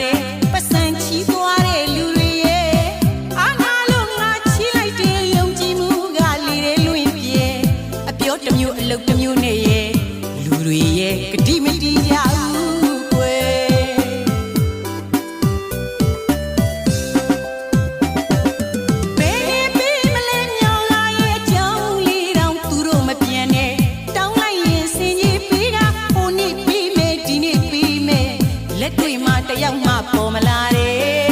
တယ်ပတ်စံချီသွားတဲ့လူတွေရဲ့အာနာလို့ငါချီလိုက်တယ်ယုံကြည်မှုကလေတဲ့လွင်ပြေအပြောတစ်မျိုးအလုပ်တစ်မျိုးနဲ့ရဲ့လူတွေရဲ့ဂတိမတီးကြဘူးကွယ်ဘယ်ပေးမလဲမြောင်လာရဲ့အကြောင်းလေးတောင်သူတို့မပြန်နဲ့တောင်းလိုက်ရင်စင်ကြီးပေးတာဟိုနေ့ပေးမယ်ဒီနေ့ပေးမယ်လက်တွေ့မှာတယောက်မှပေါ်မလာတဲ့